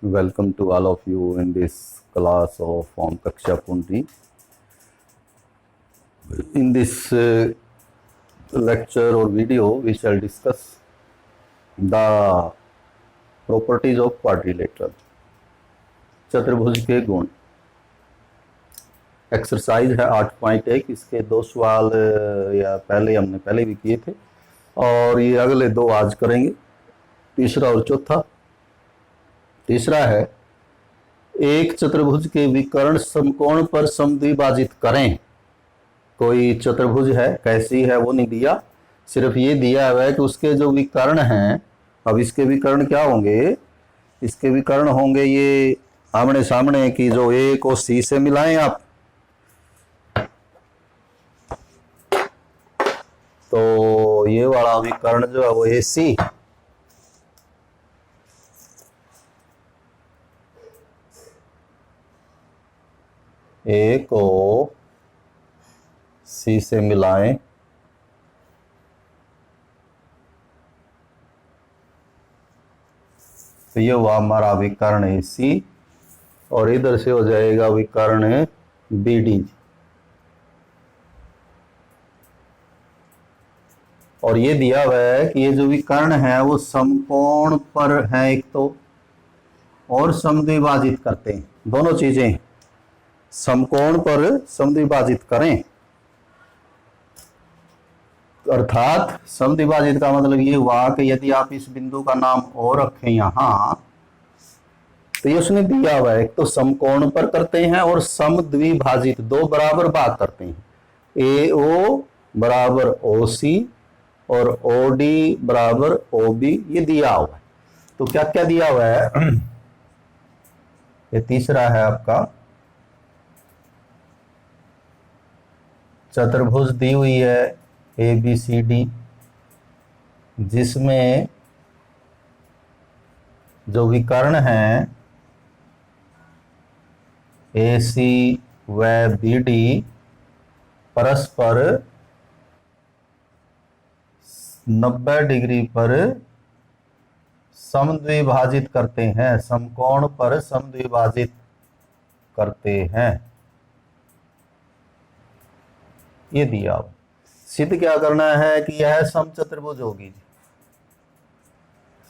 Welcome to all of you in this class of Form Kaksha Punti. In this lecture or video, we shall discuss the properties of quadrilateral, चतुर्भुज के गुण। Exercise है 8.1। इसके 2 सवाल या पहले भी किए थे और ये अगले 2 आज करेंगे, तीसरा और चौथा। तीसरा है, एक चतुर्भुज के विकर्ण समकोण पर समद्विभाजित करें। कोई चतुर्भुज है, कैसी है वो नहीं दिया, सिर्फ ये दिया हुआ है कि उसके जो विकर्ण हैं। अब इसके विकर्ण क्या होंगे? इसके विकर्ण होंगे ये आमने सामने की, जो ए को सी से मिलाएं आप, तो ये वाला विकर्ण जो है वो ए सी, ए को सी से मिलाएं तो ये हुआ हमारा विकर्ण ए सी, और इधर से हो जाएगा विकर्ण बी डी। और ये दिया हुआ है कि ये जो विकर्ण है वो समकोण पर है एक तो, और समद्विभाजित करते हैं। दोनों चीजें समकोण पर समद्विभाजित करें, अर्थात समद्विभाजित का मतलब ये हुआ कि यदि आप इस बिंदु का नाम ओ रखें यहां, तो ये उसने दिया हुआ है, एक तो समकोण पर करते हैं और समद्विभाजित, 2 बराबर भाग करते हैं। ए ओ बराबर ओ सी और ओ डी बराबर ओ बी, ये दिया हुआ है। तो क्या क्या दिया हुआ है? ये तीसरा है आपका, चतुर्भुज दी हुई है ए बी सी डी, जिसमें जो विकर्ण हैं ए सी व बी डी परस्पर 90 डिग्री पर समद्विभाजित करते हैं, समकोण पर समद्विभाजित करते हैं, ये दिया। सिद्ध क्या करना है कि यह समचतुर्भुज होगी।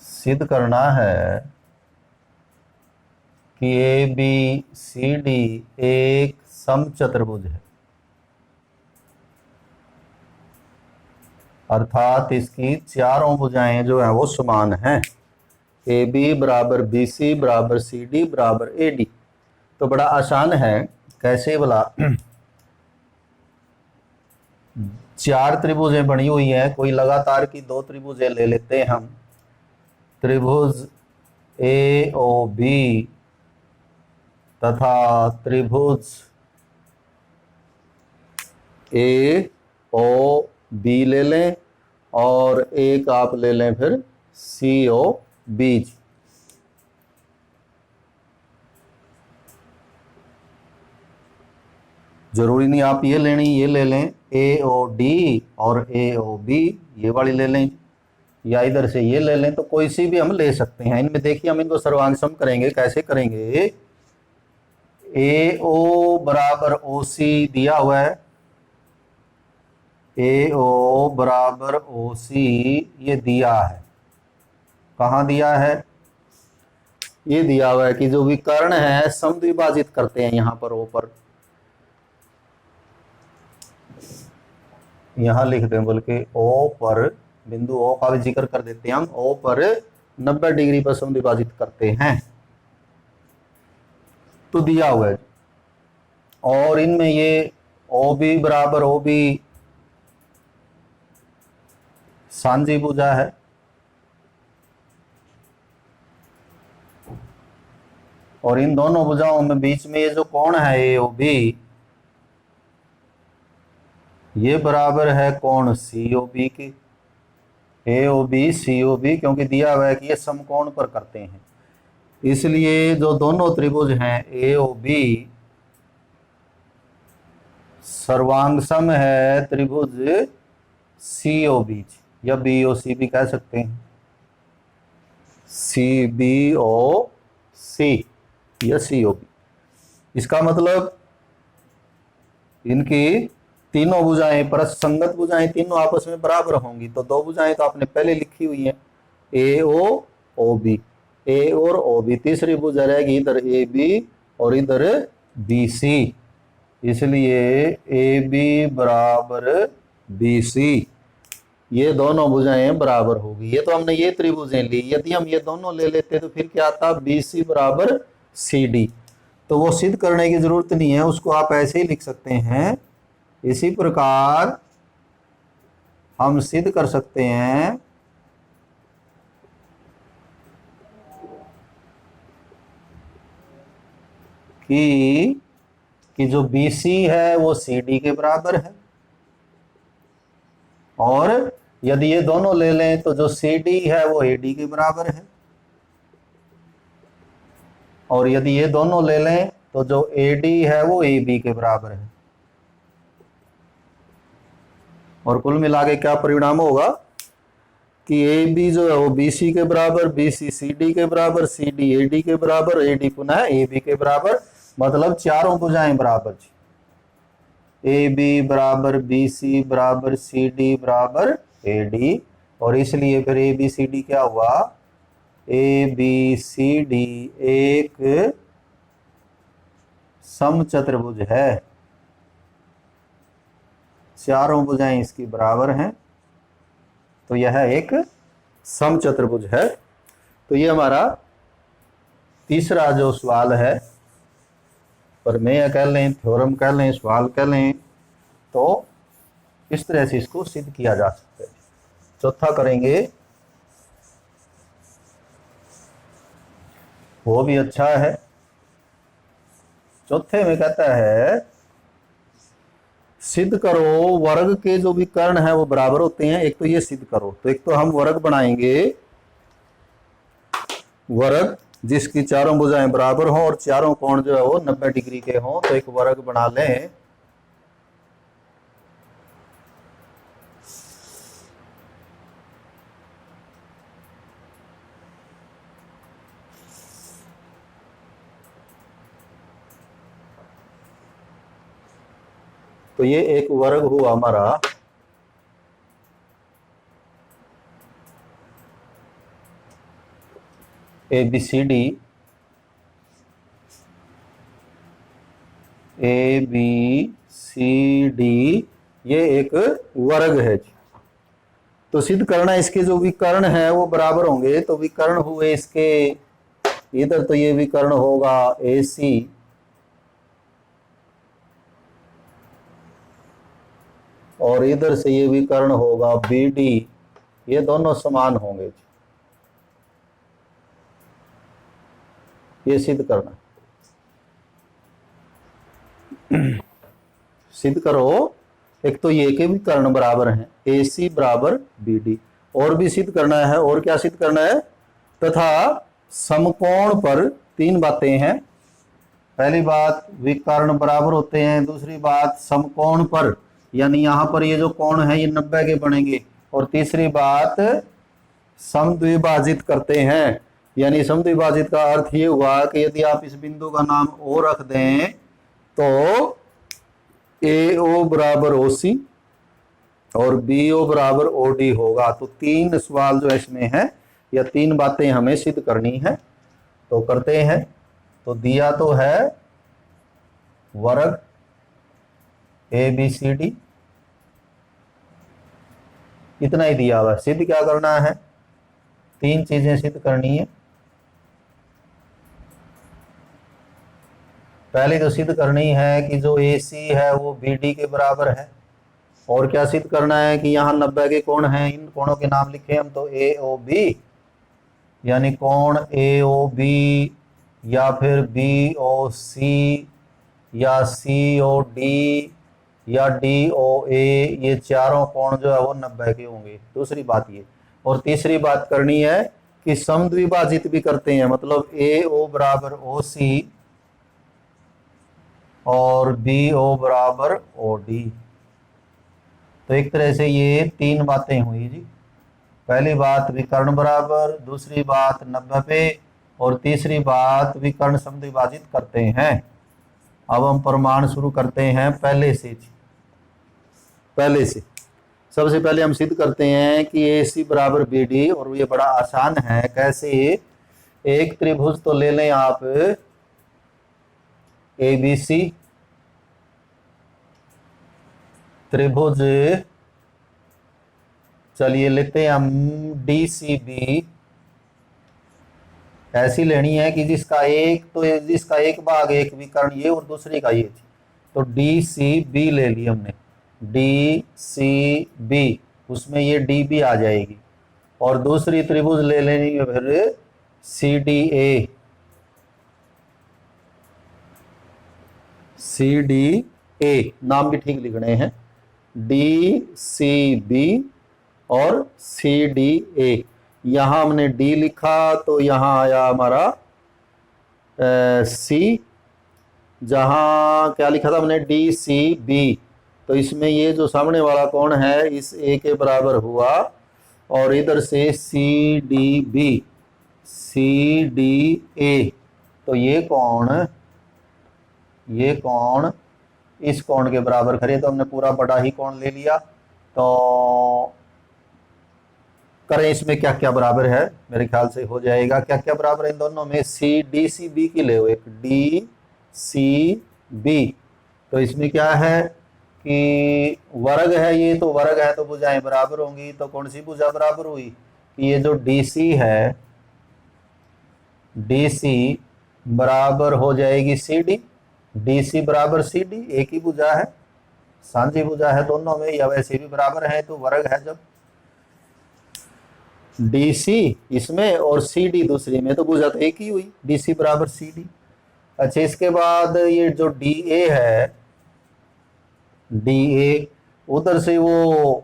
सिद्ध करना है कि ए बी सी डी एक समचतुर्भुज है, अर्थात इसकी चारों भुजाएं जो हैं वो समान हैं। ए बी बराबर बी सी बराबर सी डी बराबर ए डी। तो बड़ा आसान है, कैसे बोला? 4 त्रिभुजें बनी हुई हैं, कोई लगातार की 2 त्रिभुजें ले लेते हैं हम। त्रिभुज ए ओ बी तथा त्रिभुज ए ओ बी ले लें, और एक आप ले लें फिर सी ओ बी। जरूरी नहीं आप ये लेनी, ये ले लें ए ओ डी और ए ओ बी, ये वाली ले लें, या इधर से ये ले लें, तो कोई सी भी हम ले सकते हैं। इनमें देखिए हम इनको सर्वांग सम करेंगे। कैसे करेंगे? ए ओ बराबर ओ सी दिया हुआ है, ए ओ बराबर ओ सी ये दिया है। कहाँ दिया है? ये दिया हुआ है कि जो विकर्ण है समद्विभाजित करते हैं यहां पर ओ पर, यहां लिख दें बल्कि ओ पर, बिंदु ओ का भी जिक्र कर देते हैं हम, ओ पर 90 डिग्री पर समद्विभाजित करते हैं, तो दिया हुआ है। और इनमें ये ओ बी बराबर ओ बी सांझी भुजा है, और इन दोनों भुजाओं में बीच में ये जो कोण है ए ओ बी, ये बराबर है कोण सी ओ बी की। ए O B C O B, क्योंकि दिया हुआ है कि ये समकोण पर करते हैं, इसलिए जो दोनों त्रिभुज हैं ए ओ बी सर्वांग सम है त्रिभुज सी ओ बी, या बी ओ सी भी कह सकते हैं, सी बी ओ सी या सी ओ बी। इसका मतलब इनकी तीनों भुजाएं परस्पर संगत भुजाएं तीनों आपस में बराबर होंगी। तो दो भुजाएं तो आपने पहले लिखी हुई हैं, ए ओ ओ बी, ए और ओ बी। तीसरी भुजा रहेगी इधर ए बी और इधर बी सी, इसलिए ए बी बराबर बी सी, ये दोनों भुजाएं बराबर होगी। ये तो हमने ये त्रिभुजें ली, यदि हम ये दोनों ले लेते तो फिर क्या आता, बी सी बराबर सी डी। तो वो सिद्ध करने की जरूरत नहीं है, उसको आप ऐसे ही लिख सकते हैं। इसी प्रकार हम सिद्ध कर सकते हैं कि जो BC है वो CD के बराबर है, और यदि ये दोनों ले लें तो जो CD है वो AD के बराबर है, और यदि ये दोनों ले लें तो जो AD है वो AB के बराबर है। और कुल मिला के क्या परिणाम होगा कि AB जो है वो BC के बराबर, BC CD के बराबर, CD AD के बराबर, AD पुनः AB के बराबर, मतलब चारों भुजाएं बराबर। AB बराबर BC बराबर CD बराबर AD, और इसलिए फिर ABCD क्या हुआ, ABCD एक समचतुर्भुज है, चारों भुजाएं इसकी बराबर हैं, तो यह एक समचतुर्भुज है। तो ये हमारा तीसरा जो सवाल है, प्रमेय कह लें, थ्योरम कह लें, सवाल कह लें, तो इस तरह से इसको सिद्ध किया जा सकता है। चौथा करेंगे, वो भी अच्छा है। चौथे में कहता है सिद्ध करो वर्ग के जो भी कर्ण है वो बराबर होते हैं। एक तो ये सिद्ध करो, तो एक तो हम वर्ग बनाएंगे, वर्ग जिसकी चारों भुजाएं बराबर हो और चारों कोण जो है वो 90 डिग्री के हों, तो एक वर्ग बना लें। तो ये एक वर्ग हुआ हमारा ABCD, ABCD ये एक वर्ग है। तो सिद्ध करना इसके जो विकर्ण है वो बराबर होंगे। तो विकर्ण हुए इसके, इधर तो ये विकर्ण होगा AC, और इधर से ये विकर्ण होगा BD, ये दोनों समान होंगे। ये सिद्ध करना, सिद्ध करो। एक तो ये के भी कर्ण बराबर हैं, AC बराबर BD, और भी सिद्ध करना है। और क्या सिद्ध करना है, तथा समकोण पर तीन बातें हैं। पहली बात विकर्ण बराबर होते हैं, दूसरी बात समकोण पर, यानी यहाँ पर ये जो कोण है ये 90 के बनेंगे, और तीसरी बात समद्विभाजित करते हैं। यानी समद्विभाजित का अर्थ ये हुआ कि यदि आप इस बिंदु का नाम O रख दें तो AO बराबर OC और BO बराबर OD होगा। तो तीन सवाल जो इसमें है, या तीन बातें हमें सिद्ध करनी है, तो करते हैं। तो दिया तो है वर्ग ABCD, इतना ही दिया हुआ। सिद्ध क्या करना है, तीन चीजें सिद्ध करनी है। पहली तो सिद्ध करनी है कि जो AC है वो BD के बराबर है, और क्या सिद्ध करना है कि यहाँ 90 के कोण हैं, इन कोणों के नाम लिखे हम तो AOB, यानी कोण AOB या फिर BOC या COD या DOA, ये चारों कोण जो है वो 90 के होंगे। दूसरी बात ये, और तीसरी बात करनी है कि समद्विभाजित भी करते हैं, मतलब AO बराबर OC और BO बराबर OD। तो एक तरह से ये तीन बातें हुई जी। पहली बात विकर्ण बराबर, दूसरी बात 90 पे, और तीसरी बात विकर्ण शब्द विभाजित करते हैं। अब हम प्रमाण शुरू करते हैं पहले से। सबसे पहले हम सिद्ध करते हैं कि AC बराबर BD, और ये बड़ा आसान है। कैसे? एक त्रिभुज तो ले लें आप ABC, त्रिभुज चलिए लेते हैं हम DCB। ऐसी लेनी है कि जिसका एक भाग एक विकर्ण ये और दूसरे का ये, तो DCB ले ली हमने, DCB, उसमें ये DB आ जाएगी। और दूसरी त्रिभुज ले लेनी है फिर CDA, नाम भी ठीक लिखने हैं, DCB और CDA। यहां हमने D लिखा तो यहां आया हमारा C, जहां क्या लिखा था हमने DCB, तो इसमें ये जो सामने वाला कोण है इस A के बराबर हुआ, और इधर से CDA, तो ये कोण इस कोण के बराबर खड़े, तो हमने पूरा बड़ा ही कोण ले लिया। तो करें इसमें क्या क्या बराबर है, मेरे ख्याल से हो जाएगा। क्या क्या बराबर है इन दोनों में? DCB की ले, एक DCB, तो इसमें क्या है कि वर्ग है ये, तो वर्ग है तो भुजाएं बराबर होंगी। तो कौन सी भुजा बराबर हुई कि ये जो DC है, DC बराबर हो जाएगी CD, DC बराबर CD, एक ही भुजा है, सांझी भुजा है दोनों में, या वैसे भी बराबर है तो वर्ग है। जब DC इसमें और CD दूसरी में, तो भुजा तो एक ही हुई, DC बराबर CD। अच्छा, इसके बाद ये जो DA है, DA उधर से वो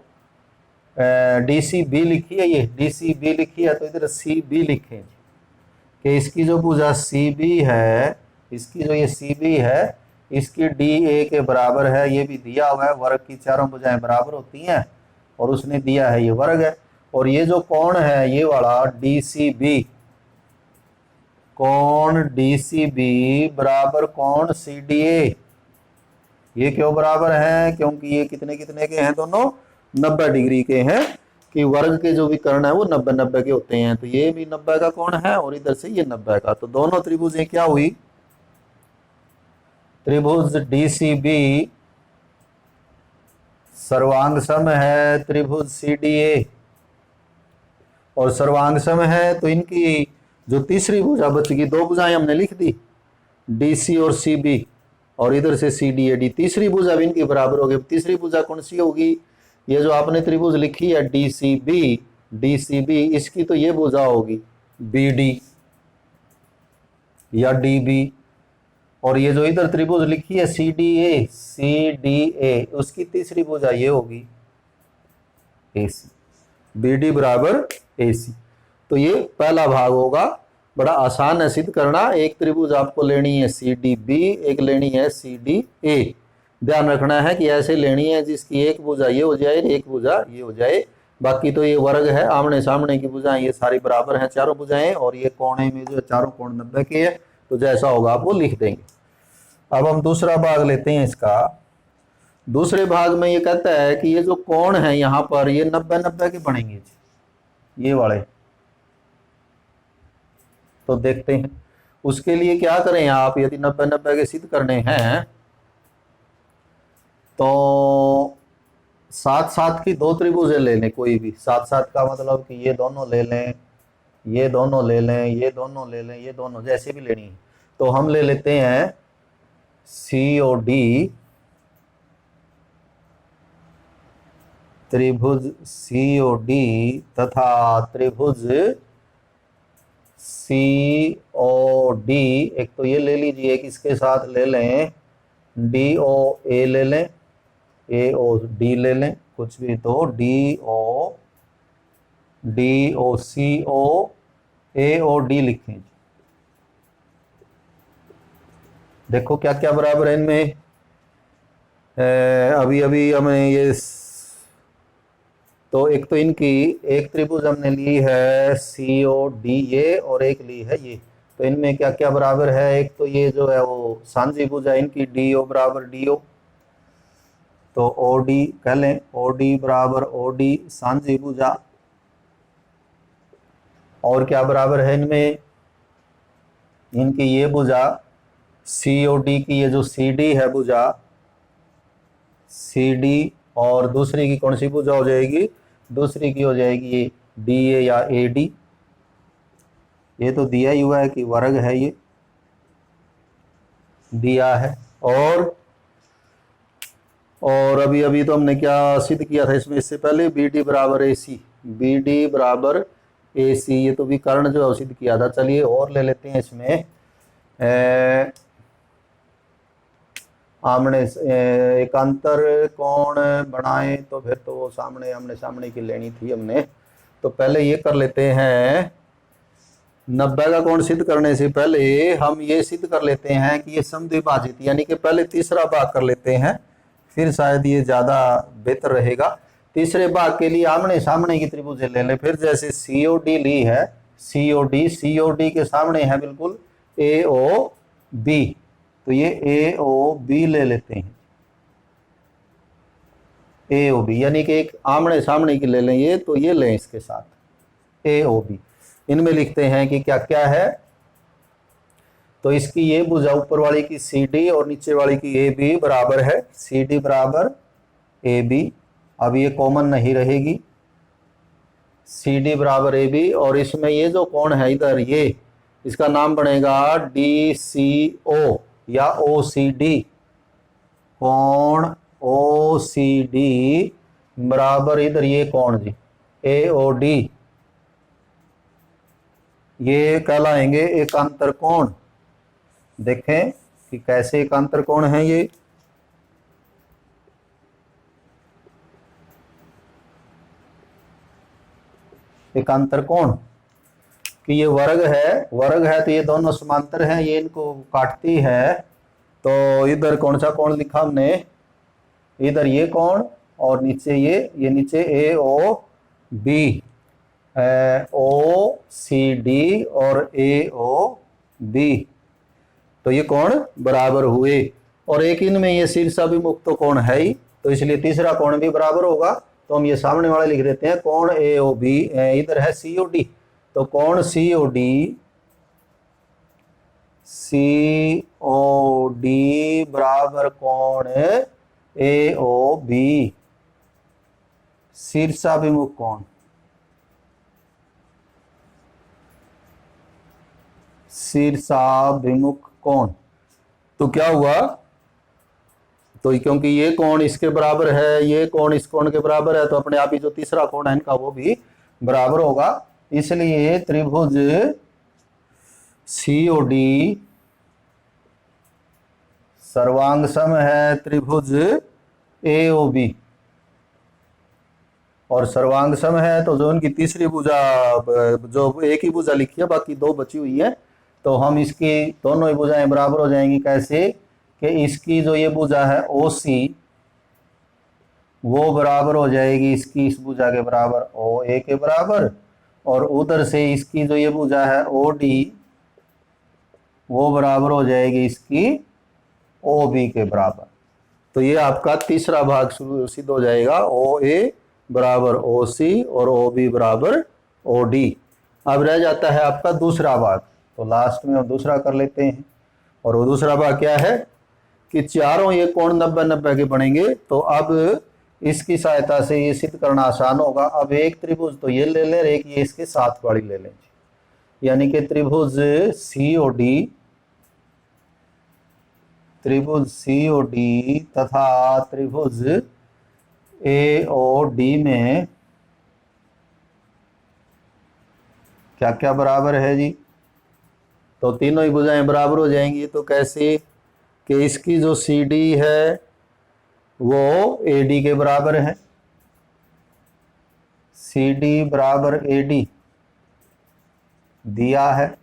DCB लिखी है, ये DCB लिखी है, तो इधर CB लिखें कि इसकी जो भुजा CB है, इसकी जो ये CB है, इसकी DA के बराबर है। ये भी दिया हुआ है, वर्ग की चारों भुजाएं बराबर होती हैं, और उसने दिया है ये वर्ग है। और ये जो कोण है ये वाला DCB, कोण DCB बराबर कोण CDA। ये क्यों बराबर है? क्योंकि ये कितने कितने के हैं, दोनों 90 डिग्री के हैं, कि वर्ग के जो विकर्ण है वो 90-90 के होते हैं। तो ये भी 90 का कोण है और इधर से ये 90 का। तो दोनों त्रिभुजें क्या हुई? त्रिभुज DCB सर्वांग सम है त्रिभुज CDA, और सर्वांग सम है तो इनकी जो तीसरी भुजा बचेगी, दो भुजाएं हमने लिख दी, DC और CB, और इधर से CDAD, तीसरी भुजा भी इनके बराबर होगी। तीसरी भुजा कौन सी होगी? ये जो आपने त्रिभुज लिखी है DCB, इसकी तो ये भुजा होगी BD या DB, और ये जो इधर त्रिभुज लिखी है CDA, उसकी तीसरी भुजा ये होगी AC, BD बराबर AC। तो ये पहला भाग होगा, बड़ा आसान है सिद्ध करना। एक त्रिभुज आपको लेनी है CDB, एक लेनी है CDA। ध्यान रखना है कि ऐसे लेनी है जिसकी एक भुजा ये हो जाए, एक भुजा ये हो जाए। बाकी तो ये वर्ग है, आमने सामने की भुजाएं ये सारी बराबर हैं, चारों भुजाएं, और ये कोने में जो चारों कोण 90 के है, तो जैसा होगा आप वो लिख देंगे। अब हम दूसरा भाग लेते हैं इसका। दूसरे भाग में ये कहता है कि ये जो कोण है यहाँ पर ये 90-90 के बनेंगे, ये वाले। तो देखते हैं उसके लिए क्या करें आप। यदि 90-90 के सिद्ध करने हैं तो साथ साथ की दो त्रिभुजें ले लें, कोई भी। साथ साथ का मतलब कि ये दोनों ले लें, ये दोनों ले लें, ये दोनों ले लें, ये दोनों, जैसे भी लेनी है। तो हम ले लेते हैं COD, त्रिभुज COD तथा त्रिभुज COD। एक तो ये ले लीजिए, एक इसके साथ ले लें DOA ले लें, AOD ले लें, कुछ भी, तो DOCO AOD लिखें। देखो क्या क्या बराबर है इनमें। अभी अभी हमें ये, तो एक तो इनकी एक त्रिभुज हमने ली है COD ये, और एक ली है ये, तो इनमें क्या क्या बराबर है, एक तो ये जो है वो सांझी भुजा इनकी डी ओ बराबर डी ओ, तो ओ डी कह लें, ओ डी बराबर ओ डी सांझी भुजा। और क्या बराबर है इनमें, इनकी ये भुजा सी ओ डी की, ये जो सी डी है भुजा सी डी, और दूसरी की कौन सी भुजा हो जाएगी, दूसरी की हो जाएगी ये डी ए या ए डी। ये तो दिया ही हुआ है कि वर्ग है, ये दिया है। और अभी अभी तो हमने क्या सिद्ध किया था इसमें, इससे पहले बी डी बराबर ए सी, बी डी बराबर ए सी, ये तो विकर्ण जो है सिद्ध किया था। चलिए और ले लेते हैं इसमें आमने एकांतर कोण बनाए, तो फिर तो वो सामने आमने सामने की लेनी थी हमने। तो पहले ये कर लेते हैं, 90 का कोण सिद्ध करने से पहले हम ये सिद्ध कर लेते हैं कि ये समद्विभाजित, यानी कि पहले तीसरा भाग कर लेते हैं, फिर शायद ये ज्यादा बेहतर रहेगा। तीसरे भाग के लिए आमने सामने की त्रिभुज ले लें। फिर जैसे सीओडी ली है, सीओडी के सामने है बिल्कुल ए ओ बी, तो ये ए ओ बी ले लेते हैं, ए ओ बी, यानी कि एक आमने सामने की ले लें ये, तो ये लें इसके साथ ए ओ बी। इनमें लिखते हैं कि क्या क्या है, तो इसकी ये भुजा ऊपर वाली की सी डी और नीचे वाली की ए बी बराबर है, सी डी बराबर ए बी। अब ये कॉमन नहीं रहेगी, सी डी बराबर ए बी, और इसमें ये जो कोण है इधर, ये इसका नाम बनेगा डी सी ओ या ओ सी डी, कोण ओ सी डी बराबर इधर ये कोण जी ए ओ डी, ये कहलाएंगे एकांतर कोण। देखें कि कैसे एकांतर कोण है ये, एकांतर कोण कि ये वर्ग है तो ये दोनों समांतर हैं, ये इनको काटती है। तो इधर कौन सा कोण लिखा हमने, इधर ये कोण और नीचे ये नीचे ए ओ बी, ओ सी डी और ए ओ बी, तो ये कोण बराबर हुए। और एक इनमें ये शीर्षाभिमुख तो कोण है ही, तो इसलिए तीसरा कोण भी बराबर होगा। तो हम ये सामने वाले लिख देते हैं, कोण ए ओ बी, इधर है सी ओ डी, तो कोण सी ओ डी बराबर कोण ए ओ बी, शीर्षाभिमुख कोण, शीर्षाभिमुख कोण। तो क्या हुआ, तो क्योंकि ये कोण इसके बराबर है, ये कोण इस कोण के बराबर है, तो अपने आप ही जो तीसरा कोण है इनका वो भी बराबर होगा। इसलिए त्रिभुज सीओडी सर्वांग सम है त्रिभुज एओबी, और सर्वांग सम है तो जो उनकी तीसरी भुजा, जो एक ही भुजा लिखी है बाकी दो बची हुई है, तो हम इसकी दोनों ही भुजाएं बराबर हो जाएंगी। कैसे कि इसकी जो ये भुजा है ओ सी, वो बराबर हो जाएगी इसकी इस भुजा के बराबर ओ ए के बराबर, और उधर से इसकी जो ये भुजा है ओ डी, वो बराबर हो जाएगी इसकी ओ बी के बराबर। तो ये आपका तीसरा भाग सिद्ध हो जाएगा, ओ ए बराबर ओ सी और ओ बी बराबर ओ डी। अब रह जाता है आपका दूसरा भाग, तो लास्ट में हम दूसरा कर लेते हैं। और वो दूसरा भाग क्या है कि चारों ये कोण 90-90 के बनेंगे, तो अब इसकी सहायता से ये सिद्ध करना आसान होगा। अब एक त्रिभुज तो ये ले लें, एक ये इसके साथ वाली ले लें, यानी कि त्रिभुज सीओडी तथा त्रिभुज एओडी में क्या क्या बराबर है जी, तो तीनों ही भुजाएं बराबर हो जाएंगी। तो कैसे कि इसकी जो सी डी है वो ए डी के बराबर है, सी डी बराबर ए डी दिया है।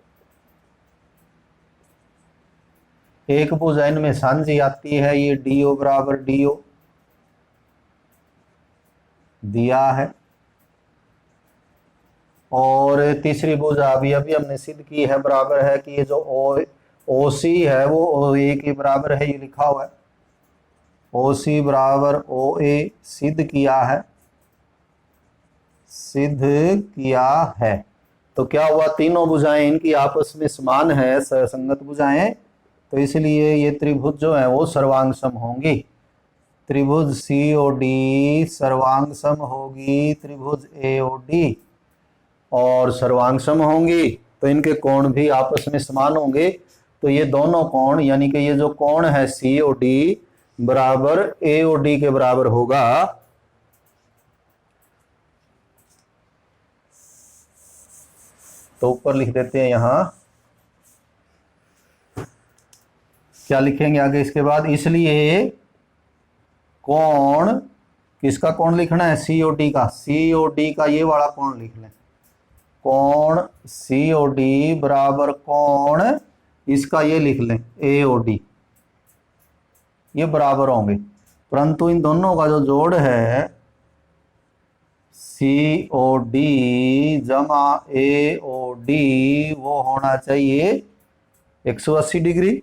एक भुजा इनमें सांझी आती है, ये डी ओ बराबर डी ओ दिया है, और तीसरी भुजा अभी अभी हमने सिद्ध की है, बराबर है कि ये जो ओ सी है वो ओ ए के बराबर है, ये लिखा हुआ है ओ सी बराबर ओ ए, सिद्ध किया है, सिद्ध किया है। तो क्या हुआ, तीनों भुजाएं इनकी आपस में समान है, संगत भुजाएं, तो इसलिए ये त्रिभुज जो है वो सर्वांग सम होंगी। त्रिभुज सी ओ डी सर्वांग सम होगी त्रिभुज ए ओ डी, और सर्वांग सम होंगी तो इनके कोण भी आपस में समान होंगे। तो ये दोनों कोण यानी कि ये जो कोण है सी ओ डी बराबर ए ओ डी के बराबर होगा। तो ऊपर लिख देते हैं, यहां क्या लिखेंगे आगे इसके बाद, इसलिए कोण, किसका कोण लिखना है, सीओडी का, सीओडी का ये वाला कोण लिख लें, कोण सीओडी बराबर कोण इसका ये लिख लें एओडी, ये बराबर होंगे। परंतु इन दोनों का जो जोड़ है सीओडी जमा एओडी वो होना चाहिए 180 डिग्री।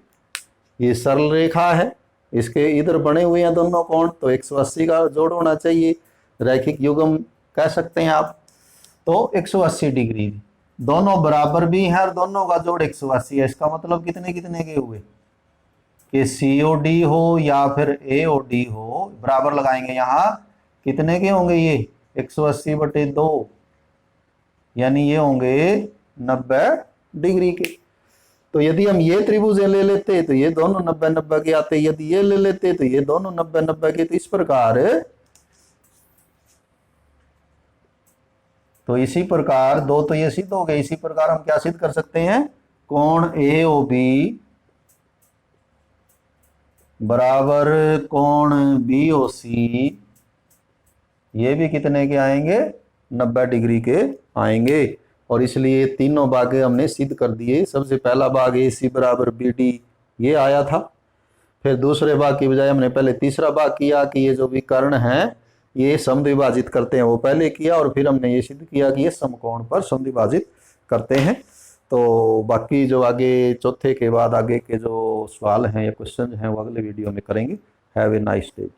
ये सरल रेखा है, इसके इधर बने हुए हैं दोनों कोण, तो 180 का जोड़ होना चाहिए, रैखिक युग्म कह सकते हैं आप। तो 180 डिग्री, दोनों बराबर भी हैं और दोनों का जोड़ 180 है। इसका मतलब कितने कितने के हुए कि सीओडी हो या फिर एओडी हो, बराबर लगाएंगे यहाँ, कितने के होंगे ये 180/2, यानी ये होंगे 90 डिग्री के। तो यदि हम ये त्रिभुज ले लेते तो ये दोनों 90-90 के आते, यदि ये ले लेते तो ये दोनों 90-90 के। तो इस प्रकार, तो इसी प्रकार दो तो ये सिद्ध हो गए, इसी प्रकार हम क्या सिद्ध कर सकते हैं, कोण एओबी बराबर कोण बीओसी, ये भी कितने के आएंगे 90 डिग्री के आएंगे। और इसलिए तीनों भाग हमने सिद्ध कर दिए। सबसे पहला भाग ए सी बराबर बी डी ये आया था, फिर दूसरे भाग की बजाय हमने पहले तीसरा भाग किया कि ये जो विकर्ण है ये समद्विभाजित करते हैं, वो पहले किया, और फिर हमने ये सिद्ध किया कि ये समकोण पर समद्विभाजित करते हैं। तो बाकी जो आगे चौथे के बाद आगे के जो सवाल हैं या क्वेश्चन हैं वो अगले वीडियो में करेंगे। Have a nice day.